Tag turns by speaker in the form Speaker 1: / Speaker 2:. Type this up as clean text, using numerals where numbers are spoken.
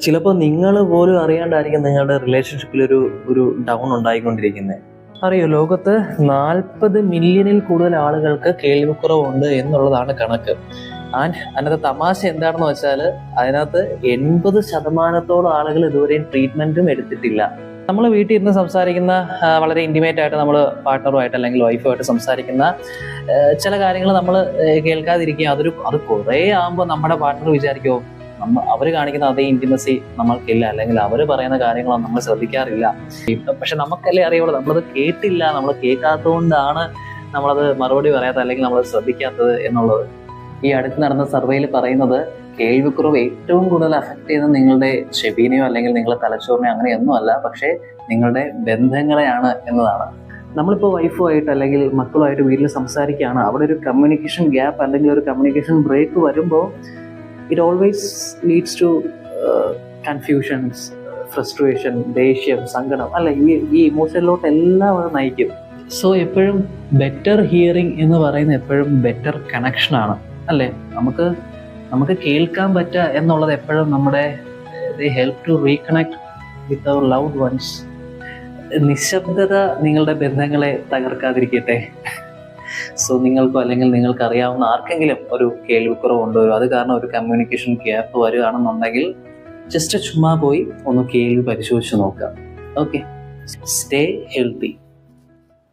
Speaker 1: ചിലപ്പോൾ നിങ്ങൾ പോലും അറിയാണ്ടായിരിക്കും നിങ്ങളുടെ റിലേഷൻഷിപ്പിൽ ഒരു ഡൗൺ ഉണ്ടായിക്കൊണ്ടിരിക്കുന്നത്. അറിയോ, ലോകത്ത് 40 മില്യണിൽ കൂടുതൽ ആളുകൾക്ക് കേൾവിക്കുറവുണ്ട് എന്നുള്ളതാണ് കണക്ക്. അതിനകത്ത് തമാശ എന്താണെന്ന് വെച്ചാൽ അതിനകത്ത് 80% ആളുകൾ ഇതുവരെയും ട്രീറ്റ്മെന്റും എടുത്തിട്ടില്ല. നമ്മൾ വീട്ടിൽ ഇരുന്ന് സംസാരിക്കുന്ന വളരെ ഇന്റിമേറ്റ് ആയിട്ട് നമ്മൾ പാർട്ട്ണറുമായിട്ട് അല്ലെങ്കിൽ വൈഫുമായിട്ട് സംസാരിക്കുന്ന ചില കാര്യങ്ങൾ നമ്മൾ കേൾക്കാതിരിക്കുക. അത് കുറേ ആകുമ്പോൾ നമ്മുടെ പാർട്ട്ണർ വിചാരിക്കുമോ അവർ കാണിക്കുന്ന അതേ ഇന്റിമസി നമ്മൾക്കില്ല, അല്ലെങ്കിൽ അവർ പറയുന്ന കാര്യങ്ങളൊന്നും നമ്മൾ ശ്രദ്ധിക്കാറില്ല. പക്ഷെ നമുക്കല്ലേ അറിയുള്ളൂ, നമ്മളത് കേട്ടില്ല, നമ്മൾ കേൾക്കാത്തതുകൊണ്ടാണ് നമ്മളത് മറുപടി പറയാത്തത് അല്ലെങ്കിൽ നമ്മളത് ശ്രദ്ധിക്കാത്തത് എന്നുള്ളത്. ഈ അടുത്ത് നടന്ന സർവേയിൽ പറയുന്നത് കേൾവിക്കുറവ് ഏറ്റവും കൂടുതൽ അഫക്ട് ചെയ്യുന്നത് നിങ്ങളുടെ ചെവിനെയോ അല്ലെങ്കിൽ നിങ്ങളുടെ തലച്ചോറിനെയോ അങ്ങനെയൊന്നും അല്ല, പക്ഷേ നിങ്ങളുടെ ബന്ധങ്ങളെയാണ് എന്നതാണ്. നമ്മളിപ്പോൾ വൈഫുമായിട്ട് അല്ലെങ്കിൽ മക്കളുമായിട്ട് വീട്ടിൽ സംസാരിക്കുകയാണ്, അവിടെ ഒരു കമ്മ്യൂണിക്കേഷൻ ഗ്യാപ്പ് അല്ലെങ്കിൽ ഒരു കമ്മ്യൂണിക്കേഷൻ ബ്രേക്ക് വരുമ്പോൾ it always leads to confusions, frustration, ദേഷ്യം, സങ്കടം, അല്ലെ, ഈ ഇമോഷനിലോട്ട് എല്ലാം അത് നയിക്കും. സോ എപ്പോഴും ബെറ്റർ ഹിയറിംഗ് എന്ന് പറയുന്നത് എപ്പോഴും ബെറ്റർ കണക്ഷനാണ്, അല്ലേ? നമുക്ക് കേൾക്കാൻ പറ്റുക എന്നുള്ളത് എപ്പോഴും നമ്മുടെ help to reconnect with our loved ones. നിശബ്ദത നിങ്ങളുടെ ബന്ധങ്ങളെ തകർക്കാതിരിക്കട്ടെ. സോ നിങ്ങൾക്കോ അല്ലെങ്കിൽ നിങ്ങൾക്ക് അറിയാവുന്ന ആർക്കെങ്കിലും ഒരു കേൾവിക്കുറവുണ്ടോ, അത് കാരണം ഒരു കമ്മ്യൂണിക്കേഷൻ ഗ്യാപ്പ് വരികയാണെന്നുണ്ടെങ്കിൽ ജസ്റ്റ് ചുമ്മാ പോയി ഒന്ന് കേൾവി പരിശോധിച്ച് നോക്കാം. Okay, stay healthy.